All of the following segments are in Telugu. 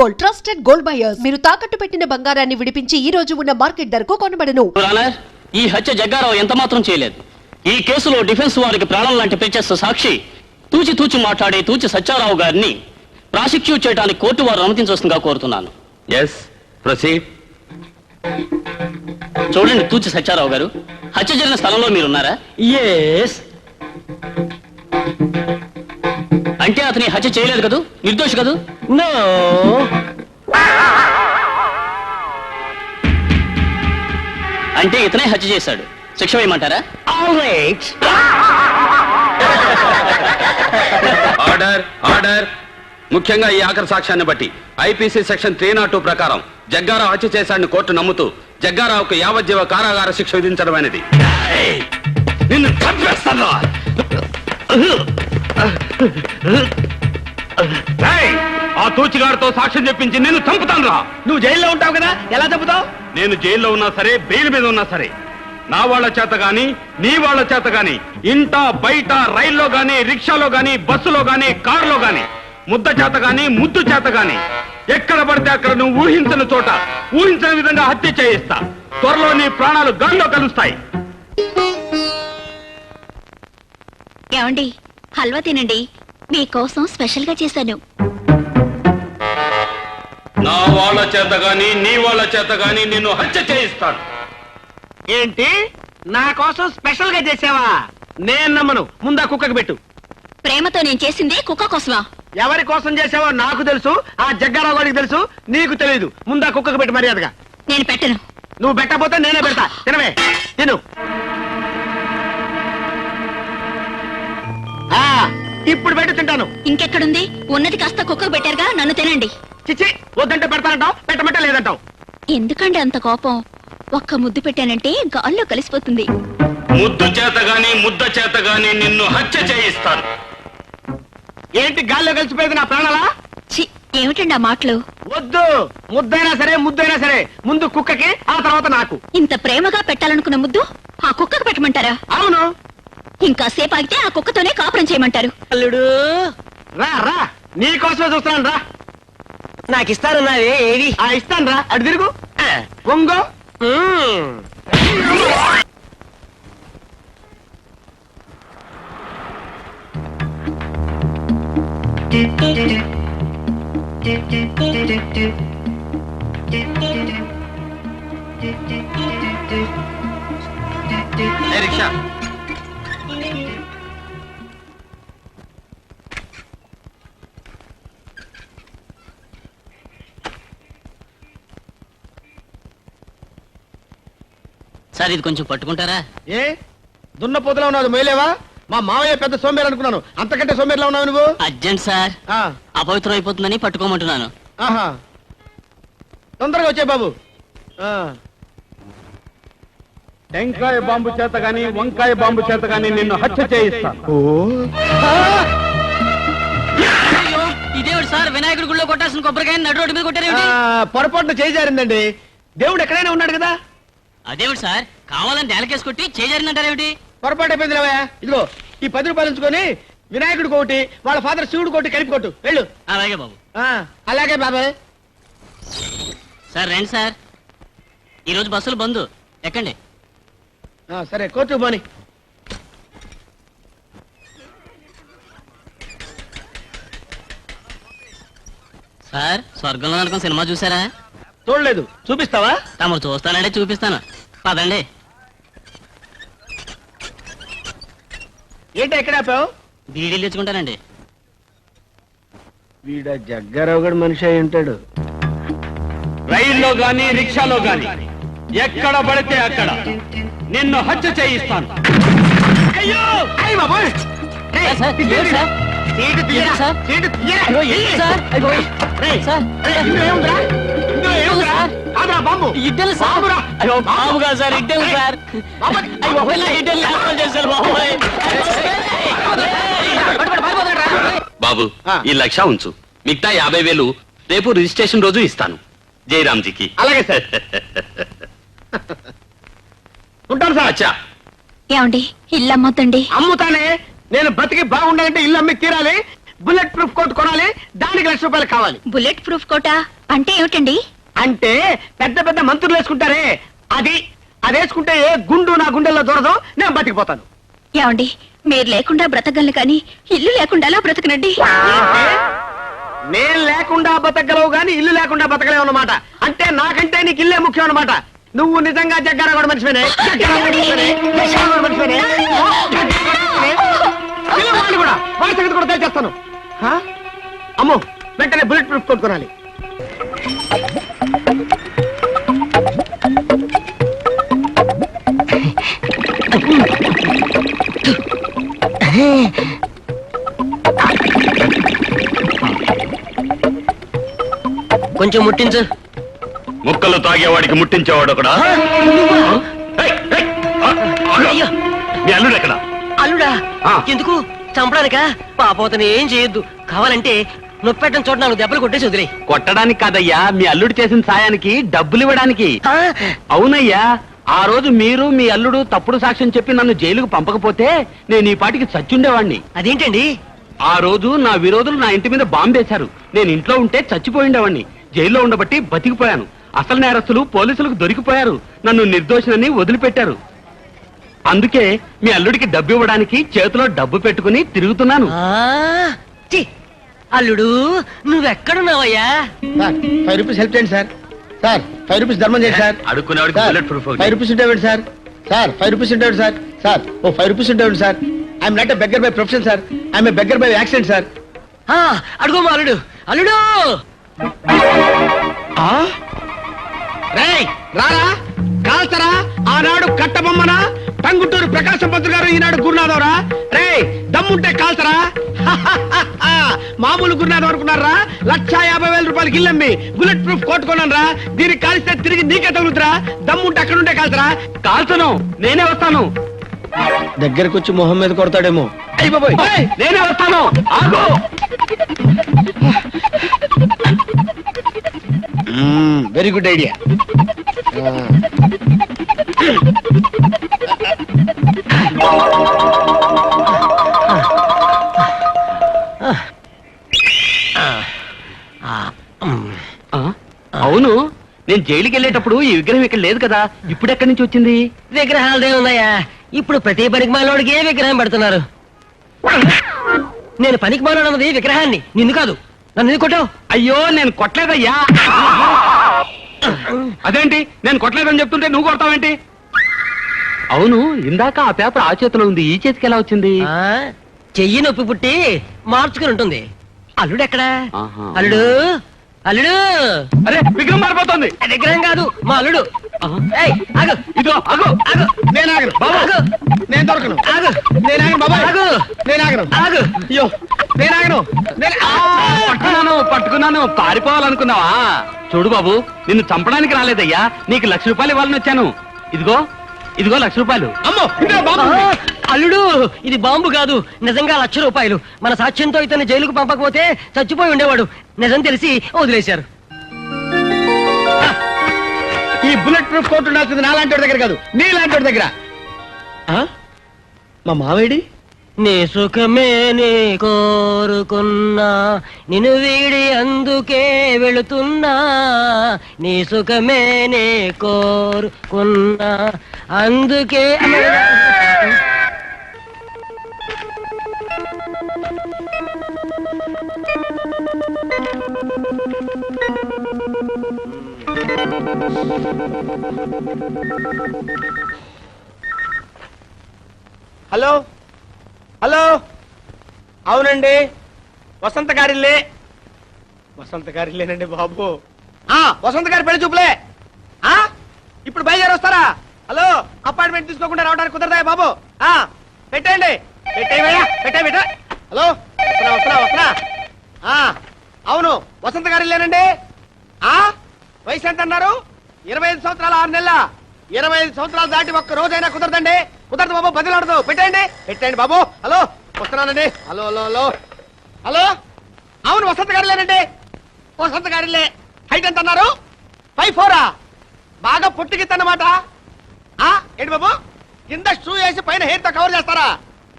Gold, trusted gold buyers. మీరు తాకట్టు పెట్టిన బంగారాన్ని విడిపించి ఈ రోజు ఉన్న మార్కెట్ ధరకు కొనబడను. ఈ హత్య జగ్గారావు ఎంత మాత్రం చేయలేదు. ఈ కేసులో డిఫెన్స్ వారికి ప్రాణం లాంటి ప్రత్యక్ష సాక్షి తూచి మాట్లాడే తూచి సత్యారావు గారిని ప్రాసిక్యూట్ చేయడానికి కోర్టు వారు అనుమతించవలసిందిగా కోరుతున్నాను. చూడండి తూచి సత్యారావు గారు, హత్య జరిగిన స్థలంలో మీరున్నారా? అంటే అతని హత్య చేయలేదు కదూ, నిర్దోషి కదూ? నో. అంటే ఇతనే హత్య చేశాడు, శిక్ష వేయమంటారా? Order order. ముఖ్యంగా ఈ ఆఖరి సాక్ష్యాన్ని బట్టి ఐపీసీ సెక్షన్ 302 ప్రకారం జగ్గారావు హత్య చేశాడని కోర్టు నమ్ముతూ జగ్గారావుకు యావజ్జీవ కారాగార శిక్ష విధించడమైనది. నిన్ను చంపేస్తాను. ఆ తూచిగారితో సాక్ష్యం చెప్పించి నిన్ను చంపుతాను రా. నువ్వు జైల్లో ఉంటావు కదా, ఎలా చంపుతావు? నేను జైల్లో ఉన్నా సరే, బెయిల్ మీద ఉన్నా సరే, నా వాళ్ళ చేత గాని నీ వాళ్ళ చేత గాని ఇంట బయట రైల్లో గాని రిక్షాలో గాని బస్సులో గాని కారులో గాని ముద్ద చేత గాని ముద్దు చేత గాని ఎక్కడ పడితే అక్కడ నువ్వు ఊహించని చోట ఊహించని విధంగా హత్య చేయిస్తా. త్వరలో నీ ప్రాణాలు గాల్లో కలుస్తాయి. ఏమండి, హల్వా తినండి, మీకోసం స్పెషల్ గా చేశాను. నా వాళ్ళ చేత గాని నీ వాళ్ళ చేత గాని నిన్ను హత్య చేయిస్తాను. ఏంటి, నా కోసం స్పెషల్ గా చేసావా? నేను నమ్మను. ముందా కుక్కకి పెట్టు. ప్రేమతో నేను చేసింది కుక్క కోసమా? ఎవరి కోసం చేసావో నాకు తెలుసు, ఆ జగ్గారావు గారికి తెలుసు, నీకు తెలియదు. ముందా కుక్కకి పెట్టు మర్యాదగా. నేను పెట్టను. నువ్వు పెట్టకపోతే నేనే పెడతా. తినవే, తిను. ఇప్పుడు పెట్టి తింటాను. ఇంకెక్కడుంది? ఉన్నది కాస్త కుక్కకు పెట్టారుగా, నన్ను తినండి. చిచ్చి, వద్దంటే పెడతానంటావు, పెట్టమంటే లేదంటావు. ఎందుకండి అంత కోపం? ఒక్క ముద్దు పెట్టానంటే గాల్లో కలిసిపోతుంది. ముద్దు చేత గాని ముద్ద చేత గాని నిన్ను హత్య చేయిస్తాను. ఏంటి గాల్లో కలిసిపోయేది నా ప్రాణాలా? చి, ఏమిటండి ఆ మాటలు? వద్దు. ముద్దైనా సరే ముద్దైనా సరే ముందు కుక్కకి, ఆ తర్వాత నాకు. ఇంత ప్రేమగా పెట్టాలనుకున్న ముద్దు ఆ కుక్కకు పెట్టమంటారా? అవును. ఇంకా సేపు ఆగితే ఆ కుక్కతోనే కాపురం చేయమంటారు. అల్లుడు రా రా, నీకోసమే చూస్తున్నాను రా. నాకు ఇస్తానన్నావే, ఏది? ఇస్తాను రా. అటు తిరుగు, వంగో. రిక్షా సార్, ఇది కొంచెం పట్టుకుంటారా? ఏ దున్నపోతులా ఉన్నావు, మొయ్యలేవా? మా మావయ్య పెద్ద సోమేరు అనుకున్నాను, అంతకంటే సోమేరులా ఉన్నావు నువ్వు. అర్జెంట్ సార్, అపవిత్రం అయిపోతుందని పట్టుకోమంటున్నాను. ఆహా, తొందరగా వచ్చే బాబు. టెంకాయ బాంబు చేత గాని వంకాయ బాంబు చేత గాని నిన్ను హత్య చేయిస్తాను. ఇదేవిడు సార్, వినాయకుడి గుళ్ళో కొట్టాల్సిన కొబ్బరికాయ నడు రోడ్డు మీద కొట్టారేమిటి? పొరపాటున చేజారిందండి. దేవుడు ఎక్కడైనా ఉన్నాడు కదా. అదేవిడు సార్, కావాలని నేలకేసి కొట్టి చేజారిందంటారేమిటి? పొరపాటు అయిపోయింది రావయ్య. ఇదిగో ఈ 10 రూపాయలు ఉంచుకొని వినాయకుడు కోటి, వాళ్ళ ఫాదర్ శివుడు కోటి కలిపి కొట్టు, వెళ్ళు. అలాగే బాబు. అలాగే బాబాయ్. సార్ రండి సార్, ఈరోజు బస్సులు బంద్, ఎక్కండి. సరే, కోర్టు పోని. సార్, స్వర్గంలో నరకం సినిమా చూసారా? చూడలేదు. చూపిస్తావా? తమరు చూస్తానంటే చూపిస్తాను, పదండి. ఏంటి ఎక్కడ ఆపావు? బీడీలు తెచ్చుకుంటానండి. వీడ జగ్గారావు గడు మనిషి అయి ఉంటాడు. రైల్లో గాని రిక్షాలో గాని ఎక్కడ పడితే అక్కడ నిన్ను హత్య చేయిస్తాను. అయ్యో, అయ్య బాబోయ్. సార్, ఏంటి సార్? సీటు తీయరా, సార్? సీటు తీయరా. అయ్యో, ఏంటి సార్? అయ్యో, రేయ్, సార్, ఇందులో ఏముందిరా? ఇందులో ఏముందిరా? కాదురా, బాంబు. ఇడ్డలు సార్. బాంబురా. అయ్యో, బాబుగా సార్, ఇడ్డలు సార్. బాంబు. అయ్యో, ఇడ్డలు లేకుండా చేశారు బాబోయ్. బాబు, ఈ 1,00,000 ఉంచు, మిగతా 50,000 రేపు రిజిస్ట్రేషన్ రోజు ఇస్తాను జయరామ్జీకి. అలాగే సార్. ఉంటాను సార్. అచ్చా, ఏమండి, ఇల్లు అమ్మొద్దండి. అమ్ముతానే. నేను బతికి బాగుండాలంటే ఇల్లు అమ్మి తీరాలి. బుల్లెట్ ప్రూఫ్ కోట్ కొనాలి, దానికి ₹1,00,000 కావాలి. బుల్లెట్ ప్రూఫ్ కోటా అంటే ఏమిటండి? అంటే పెద్ద పెద్ద మంత్రులు వేసుకుంటారే అది వేసుకుంటే ఏ గుండు నా గుండెల్లో దూరదు, నేను బతికిపోతాను. ఏమండి, మీరు లేకుండా బ్రతకగలను కానీ ఇల్లు లేకుండా ఎలా బ్రతకనండి? ఏంటి? నేను లేకుండా బతకగలవు గాని ఇల్లు లేకుండా బతకలేవు అన్నమాట. అంటే నాకంటే నీకు ఇల్లే ముఖ్యం అన్నమాట. నువ్వు నిజంగా జగ్గారావు మనిషివేనే? వాళ్ళు కూడా వాళ్ళ సంగతి కూడా తెలిచేస్తాను. అమ్మో, వెంటనే బుల్లెట్ ప్రూఫ్ కోట్ కొనాలి. కొంచెం ముట్టించు. ముక్కలు తాగేవాడికి ముట్టించేవాడు ఒకడా? అయ్యో, మీ అల్లుడు ఎక్కడ? అల్లుడా? ఆ. ఎందుకు చంపడానికా? పాపోతని ఏం చేయొద్దు. కావాలంటే నొప్పెట్టని చోట 4 దెబ్బలు కొట్టేసి వదిలే. కొట్టడానికి కాదయ్యా, మీ అల్లుడు చేసిన సాయానికి డబ్బులు ఇవ్వడానికి. అవునయ్యా, ఆ రోజు మీరు మీ అల్లుడు తప్పుడు సాక్ష్యం చెప్పి నన్ను జైలుకు పంపకపోతే నేను ఈ పాటికి చచ్చుండేవాణ్ణి. అదేంటండి? ఆ రోజు నా విరోధులు నా ఇంటి మీద బాంబేశారు. నేను ఇంట్లో ఉంటే చచ్చిపోయిండేవాణ్ణి. జైల్లో ఉండబట్టి బతికిపోయాను. అసలు నేరస్తులు పోలీసులకు దొరికిపోయారు. నన్ను నిర్దోషినని వదిలిపెట్టారు. అందుకే మీ అల్లుడికి డబ్బు ఇవ్వడానికి చేతిలో డబ్బు పెట్టుకుని తిరుగుతున్నాను. అల్లుడు, నువ్వెక్కడున్నావయ్యా? సార్ 5 రూపీస్ హెల్ప్ చేయండి సార్. సార్ 5 రూపీస్ ధర్మం చేయండి సార్. అడుక్కునేవాడికి సార్, బుల్లెట్ ప్రూఫ్ 5 రూపీస్ ఉంటాయండి సార్. సార్ 5 రూపీస్ ఉంటాయండి సార్. సార్ ఓ 5 రూపీస్ ఉంటాయండి sir. I'm not a beggar by profession sir. I'm a beggar by accident sir. అడుగు మా అల్లుడు. అల్లుడు రేయ్ రారా, కాల్చరా. ఆనాడు కట్టబొమ్మన టంగుటూరు ప్రకాశం పంతులు గారు, ఈనాడు గురునాథవరా. రేయ్ దమ్ముంటే కాల్చరా. మామూలు గురునాథం అనుకున్నారా? ₹1,50,000 గిల్లమ్మి బుల్లెట్ ప్రూఫ్ కొట్టుకున్నాను రా. దీనికి కాల్స్తే తిరిగి నీకే తగులుతురా. దమ్ముంటే అక్కడుంటే కాల్చరా. కాల్చను, నేనే వస్తాను. దగ్గరకు వచ్చి మొహం మీద కొడతాడేమో. అయ్య బాబోయ్, నేనే వస్తాను. ఆగు. Very good idea. అవును, నేను జైలుకి వెళ్ళేటప్పుడు ఈ విగ్రహం ఇక్కడ లేదు కదా, ఇప్పుడు ఎక్కడి నుంచి వచ్చింది? విగ్రహాలదే ఉన్నాయా? ఇప్పుడు ప్రతి పనికి మాలోడికి విగ్రహం పెడుతున్నారు. నేను పనికి మాలోడన్నది విగ్రహాన్ని, నిన్ను కాదు. నన్ను ఎందుకు కొట్టావు? అయ్యో, నేను కొట్టలేదయ్యా. అదేంటి, నేను కొట్టలేదని చెప్తుంటే నువ్వు కొడతావేంటి? అవును, ఇందాక ఆ పేపర్ ఆ చేతిలో ఉంది, ఈ చేతికి ఎలా వచ్చింది? చెయ్యి నొప్పి పుట్టి మార్చుకుని ఉంటుంది. అల్లుడు ఎక్కడా? ఆహా. అల్లుడు, అల్లుడు. అరే, విగ్రహం మారిపోతుంది. విగ్రహం కాదు, మా అల్లుడు. ఏయ్, ఆగు. ఇదిగో ఆగు. ఆగు. నేను ఆగను బాబు, ఆగు. నేను దొరకను. ఆగు. నేను ఆగను బాబా. ఆగు. నేను ఆగను. ఆగు. అయ్యో, నేను ఆగను. పట్టుకున్నాను. పారిపోవాలనుకున్నావా? చూడు బాబు, నిన్ను చంపడానికి రాలేదయ్యా, నీకు ₹1,00,000 ఇవ్వాలని వచ్చాను. ఇదిగో ₹1,00,000. అమ్మో, ఇందులో బాబు ఉంది. అల్లుడు, ఇది బాంబు కాదు, నిజంగా ₹1,00,000. మన సాక్ష్యంతో ఇతన్ని జైలుకు పంపకపోతే చచ్చిపోయి ఉండేవాడు. నిజం తెలిసి వదిలేశారు. ఈ బుల్లెట్ ప్రూఫ్ కోట్ ఉండాల్సింది నాలాంటి దగ్గర కాదు, నీలాంటి దగ్గర. మా మావేడి? నీ సుఖమే నీ కోరుకున్నా, నిన్ను వీడి అందుకే వెళుతున్నా. నీ సుఖమే నీ కోరుకున్నా, అందుకే. హలో హలో, అవునండి, వసంత గారిల్లే. వసంత గారిల్లేనండి బాబు. వసంత గారి పెళ్లి చూపులే. ఇప్పుడు బయలుదేరి వస్తారా? హలో, అపాయింట్మెంట్ తీసుకోకుండా రావడానికి కుదరదా బాబు? పెట్టండి. పెట్టే. హలో, వస్తున్నా. అవును, వసంత గారిల్లేనండి. వయసు ఎంత అన్నారు? 25 సంవత్సరాలు 6 నెలల. 25 సంవత్సరాలు దాటి ఒక్క రోజైనా కుదరదండి. కుదరదు బాబు, బదిలాడదు. పెట్టండి బాబు. హలో, వస్తున్నానండి. హలో హలో హలో హలో, అవును వసంత గారిలేనండి. వసంత గారిలే. హైట్ ఎంత అన్నారు? 5'4". బాగా పొట్టికిద్దన్నమాట. ఏంటి బాబు, కింద షూ వేసి పైన హెయిర్ తో కవర్ చేస్తారా?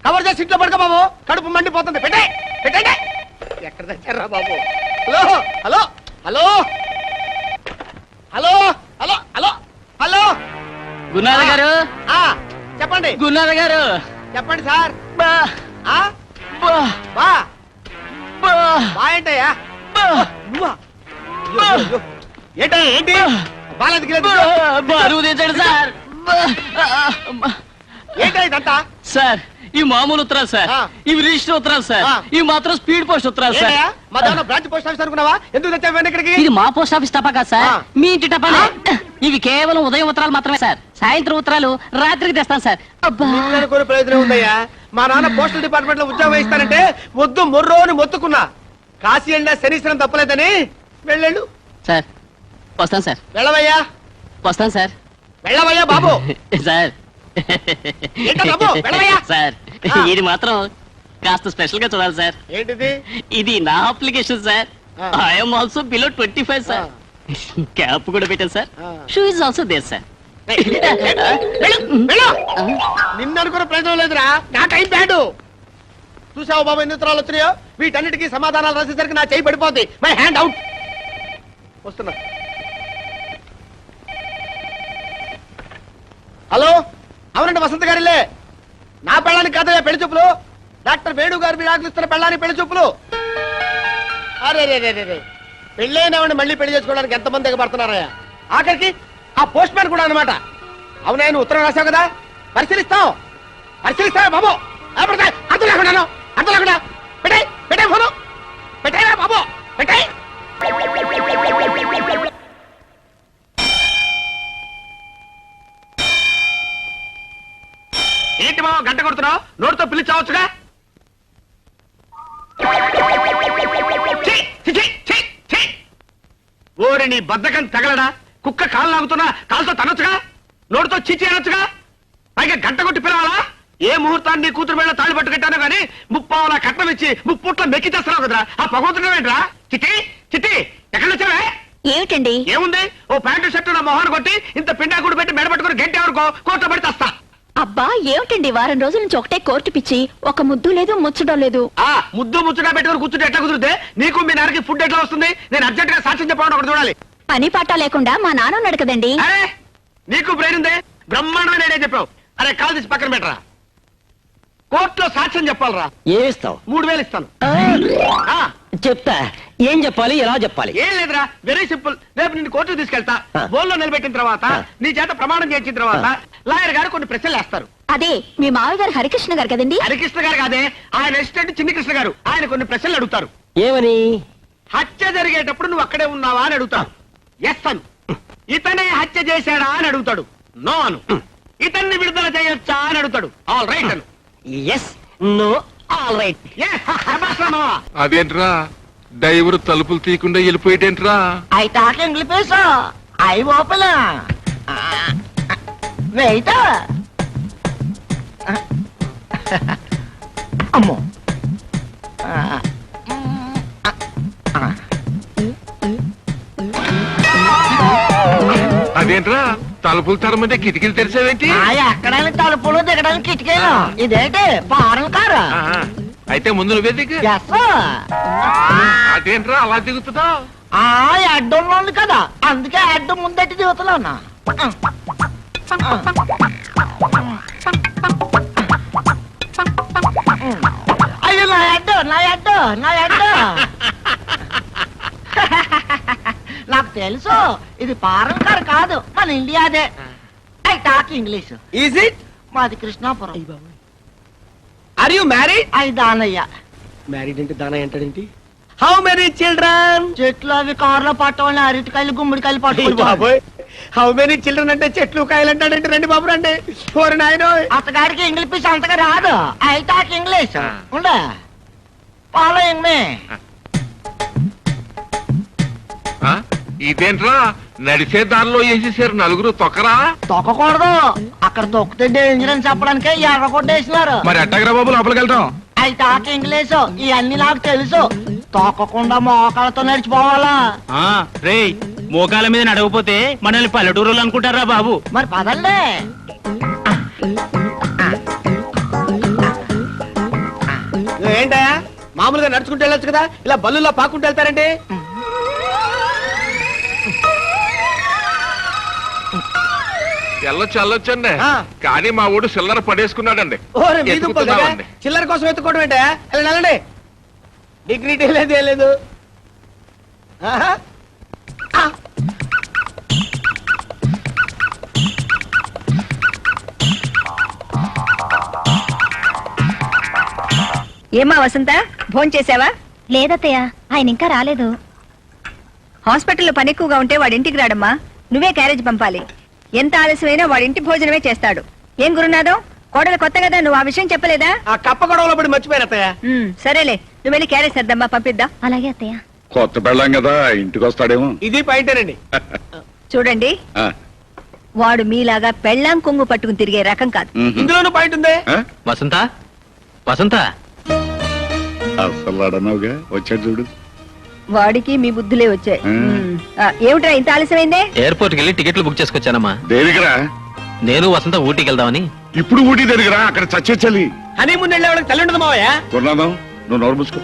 కవర్ చేసి ఇంట్లో పడుకో బాబు, కడుపు మండిపోతుంది. పెట్టండి. ఎక్కడ తెచ్చారా బాబు? Hello hello hello hello hello hello hello గున్నార గారు, ఆ, చెప్పండి గున్నార గారు. చెప్పండి సార్. బా ఆ, బా బా బా బా ఏంటయ్యా? బా నువ్వా? అయ్యో, అయ్యో, అయ్యో. ఏంటయ్యా ఏంటి బాలేదు బరువు తెచ్చాడు సార్. ఏంటయ్యా ఇదంతా? సార్ ఈ మామూలు ఉత్తరాలు సార్, ఆ. ఇవి రిజిస్టర్ ఉత్తరాలు సార్, ఆ. ఇవి మాత్రం స్పీడ్ పోస్ట్ ఉత్తరాలు సార్. ఏంటయ్యా మా దాని బ్రాంచ్ పోస్ట్ ఆఫీస్ అనుకున్నావా? ఎందుకు తెచ్చావు ఇక్కడికి? ఇది మా పోస్ట్ ఆఫీస్ తప్ప కాదు సార్, ఆ. మీ ఇంటి టపానే. ఇవి కేవలం ఉదయం ఉత్తరాలు మాత్రమే సార్, సాయంత్రం ఉత్తరాలు రాత్రికి తెస్తాను సార్. అబ్బా అనుకునే ప్రయోజనం ఉందయ్యా. మా నాన్న పోస్టల్ డిపార్ట్మెంట్ లో ఉద్యోగం ఇస్తానంటే వద్దు మొర్రోని మొత్తుకున్నా. కాశీ వెళ్ళినా శనీశ్వరం తప్పలేదని వెళ్ళాడు. సార్ వస్తాను సార్, వెళ్ళవయ్యా వస్తాను సార్. వెళ్ళవయ్యా బాబు. సార్ ఏంటో బాబు, వెళ్ళవయ్యా. సార్ ఆ. ఇది మాత్రం కాస్త స్పెషల్ గా చూడాలి సార్. ఏంటిది? ఇది నా అప్లికేషన్ సార్. ఆ. I am also below 25 sir. Cap కూడా పెట్టాను సార్. ఆ. Shoe is also there sir. నిన్ను అనుకున్న ప్రయోజనం లేదురా, నా టైం బ్యాడు. చూసావు బాబు ఎన్ని ఉత్తరాలు వచ్చినాయో? వీటన్నిటికీ సమాధానాలు రాసేసరికి నా చేయి పడిపోద్ది. My hand out. వస్తున్నా. హలో, అవునండి వసంత గారిలే. నా పెళ్ళానికి కాదయ్యా పెళ్లి చూపులు. డాక్టర్ వేణు గారు మీరు ఆకలిస్తున్న పెళ్ళానికి పెళ్లి చూపులు. అరే రే రే రే, పెళ్ళైనవాడిని మళ్ళీ పెళ్లి చేసుకోవడానికి ఎంతమంది ఎగబడుతున్నారయ్యా? ఆఖరికి ఆ పోస్ట్ మ్యాన్ కూడా అన్నమాట. అవునా, నువ్వు ఉత్తరం రాసావు కదా, పరిశీలిస్తావా బాబు? అర్థం లేకుండా పెట్టే ఫోను పెట్టాయా బాబు, పెట్టాయి. ఏంటి బాబు గంట కొడుతున్నావు? నోటితో పిలిచావచ్చుగా. ఓరి నీ బద్దకం తగలడా? కుక్క కాలు లాగుతున్నా కాలుతో తనొచ్చుగా, నోటితో చిచి అనొచ్చుగా. పైగా గంట కొట్టి పిలవాలా? ఏ ముహూర్తాన్ని నీ కూతురు మీద తాళి పట్టు కట్టానో గానీ ముప్పావులా కట్నం ఇచ్చి ముప్పుట్ల మెక్కి చేస్తున్నావు కదరా. ఆ పగవుతున్నావేంట్రా? చిట్టి చిట్టి ఎక్కడి వచ్చావే? ఏమిటండి? ఏముంది, ఓ ప్యాంటు షర్టు నా మొహాన్ని కొట్టి ఇంత పిండాకుడు పెట్టి మెడ పట్టుకుని గంట ఎవరికో కోర్టులో పడి తెస్తా. అబ్బా ఏమిటండి, వారం రోజుల నుంచి ఒకటే కోర్టు పిచ్చి, ఒక ముద్దు లేదు ముచ్చడం లేదు. ఆ ముద్దు ముచ్చుగా పెట్టుకుని కూర్చుంటే ఎట్లా కుదిరితే నీకు మీ నాన్నకి ఫుడ్ ఎట్లా వస్తుంది? నేను అర్జెంట్ గా సాక్ష్యం చెప్పాలని ఒకటి చూడాలి. పని పాట లేకుండా మా నాన్న ఉన్నాడు కదండి. అరే నీకు బ్రెయిన్ ఉందే, బ్రహ్మాండమైన ఐడియా చెప్పావు. అరే కాల్ తీసి పక్కన పెట్టరా. కోర్టులో సాక్ష్యం చెప్పాలరా. ఏమిస్తావు? 3000 ఇస్తాను. ఆ, చెప్తా. ఏం చెప్పాలి, ఎలా చెప్పాలి? ఏం లేదురా, వెరీ సింపుల్. రేపు నిన్ను కోర్టుకు తీసుకెళ్తా. ఆ. బోల్లో నిలబెట్టిన తర్వాత నీ చేత ప్రమాణం చేయించిన తర్వాత లాయర్ గారు కొన్ని ప్రశ్నలు వేస్తారు. అదే మీ మావి గారు హరికృష్ణ గారు కదండి. హరికృష్ణ గారు కాదే, ఆయన అసిస్టెంట్ చిన్ని కృష్ణ గారు. ఆయన కొన్ని ప్రశ్నలు అడుగుతారు. ఏమని? హత్య జరిగేటప్పుడు నువ్వు అక్కడే ఉన్నావా అని అడుగుతాడు. ఎస్ అను. ఇతనే హత్య చేశాడా అని అడుగుతాడు. నో అను. ఇతన్ని విడుదల చేయొచ్చా అని అడుగుతాడు. ఆల్ రైట్ అను. Yes, no, all right. Yes, శభాష్ రా మావా. అదేంట్రా డ్రైవర్ తలుపులు తీయకుండా వెళ్ళిపోయేటేంట్రా? I talk English, I open wait. అమ్మో, అదేంట్రా తలుపులు తరమంటే కిటికీలు తెరిచావేంటి? ఎక్కడానికి తలుపులు దిగడానికి కిటికీలు. ఇదేంటి ఫారెన్ కారు? ఆహా, అయితే ముందు నువ్వే దిగు. అదేంట్రా అలా దిగుతున్నావు? అడ్డంలో ఉంది కదా, అందుకే అడ్డం ముందట్టి దిగుతున్నాను. అయ్యో నా అడ్డు, నా అడ్డు, నా అడ్డు. నాకు తెలుసు ఇది ఫారెన్ కారు కాదు, మన ఇండియాదే. I talk English. Is it? మాది కృష్ణాపురం. Are you married? అది దానయ్య. మ్యారీడ్ అంటే దానా ఏంటాడేంటి? How many children? చెట్లు అవి కారులో పట్టవాళ్ళని అరటికాయలు గుమ్మడికాయలు పట్టుకుంటారు. బాబోయ్, హౌ మెనీ చిల్డ్రన్ అంటే చెట్లు కాయలు అంటాడంటే రండి బాబు రండి. ఓరి నాయనో, అతగాడికి ఇంగ్లీష్ అంతగా రాదు. I talk English. ఉండే ఫాలోయింగ్ మీ. ఆ, ఇదేంట్రా నడిచే దారిలో వేసేసారు నలుగురు తొక్కరా? తొక్కకూడదు, అక్కడ తొక్కితే డేంజర్ అని చెప్పడానికే ఎర్ర కొట్టేసినారు. మరి ఎట్టగరా బాబు లోపలికి వెళ్తాం? ఐ టాక్ ఇంగ్లీష్, ఇవన్నీ నాకు తెలుసు. తొక్కకుండా మోకాళ్ళతో నడిచిపోవాలా? రే మోకాల మీద నడవపోతే మనల్ని పల్లెటూరులు అనుకుంటారా బాబు? మరి పదండి. ఏంటయా మామూలుగా నడుచుకుంటూ వెళ్ళొచ్చు కదా, ఇలా బల్లుల్లో పాకుంటూ వెళ్తారండి. వెళ్ళొచ్చండి ఆ. కానీ మా ఊడు చిల్లర పడేసుకున్నాడండి. ఓరే మీ దుంపలు దగ్గర ఎత్తుకుతున్నామండి. చిల్లర కోసం ఎత్తుకోవడం ఏంటే? వెళ్ళండి డిగ్నిటీ లేదు ఏం లేదు. ఆహా. ఆ. ఏమా వసంత, భోంచేసావా? లేదత్తయ్య, ఆయన ఇంకా రాలేదు. హాస్పిటల్లో పని ఎక్కువగా ఉంటే వాడింటికి రాడమ్మా, నువ్వే క్యారేజ్ పంపాలి. ఎంత ఆలస్యమైనా వాడింటి భోజనమే చేస్తాడు. ఏం గురునాథం, కోడలు కొత్త కదా, నువ్వు ఆ విషయం చెప్పలేదా? ఆ కప్ప గొడవలో పడి మర్చిపోయాను అత్తయ్య. సరేలే, నువ్వు వెళ్ళి క్యారేజ్ సర్దమ్మా, పంపిద్దాం. అలాగే అత్తయ్య. కొత్త పెళ్ళాం కదా, ఇంటికి వస్తాడేమో. ఇది పాయింటేనండి. చూడండి, ఆ, వాడు మీలాగా పెళ్ళాం కొంగు పట్టుకుని తిరిగే రకం కాదు. మ్మ్. ఇందులోనూ పాయింట్ ఉంది. ఆ? వసంత వసంత అసలు అడన్నావుగా, వచ్చాడు చూడు. వాడికి మీ బుద్ధులే వచ్చాయి. మ్మ్. ఏమిట్రా ఇంత ఆలస్యమైందే? ఎయిర్పోర్ట్కి వెళ్ళి టికెట్లు బుక్ చేసుకొచ్చానమ్మా. దేనికిరా? నేను వసంత ఊటీకి వెళ్దామని. ఇప్పుడు ఊటీ దేనికిరా? అక్కడ చచ్చే చలి. హనీమూన్ వెళ్ళేవాడికి తల్లి ఉండదు మావయ్య. కొన్నాదాం, నువ్వు నోరు మూసుకో.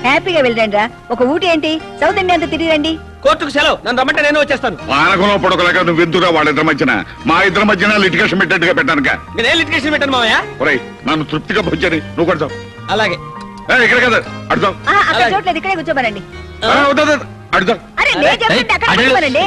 హ్యాపీగా వెళ్ళండి రా. ఒక ఊటీ ఏంటి, సౌత్ ఇండియా అంతా తిరిగి రండి. కోర్టుకు సెలవు, నన్ను రమ్మంటే నేను వచ్చేస్తాను. పానకంలో పొడకలేక నువ్వు ఎందుకురా వాళ్ళిద్దరి మధ్యన? మా ఇద్దరి మధ్యన లిటిగేషన్ పెట్టేట్టుగా పెట్టానుక. నేను లిటిగేషన్ పెట్టాను మావయ్య. ఒరేయ్, నన్ను తృప్తిగా భోజని నువ్వు కొడతావు. అలాగే. ఇక్కడ కదా అడుగుతావు. అక్కడ చూడలేదు, ఇక్కడే కూర్చోమనండి. అడుగుతావు. అరే నేను చెప్తుంటే అక్కడ కూర్చోమనండి.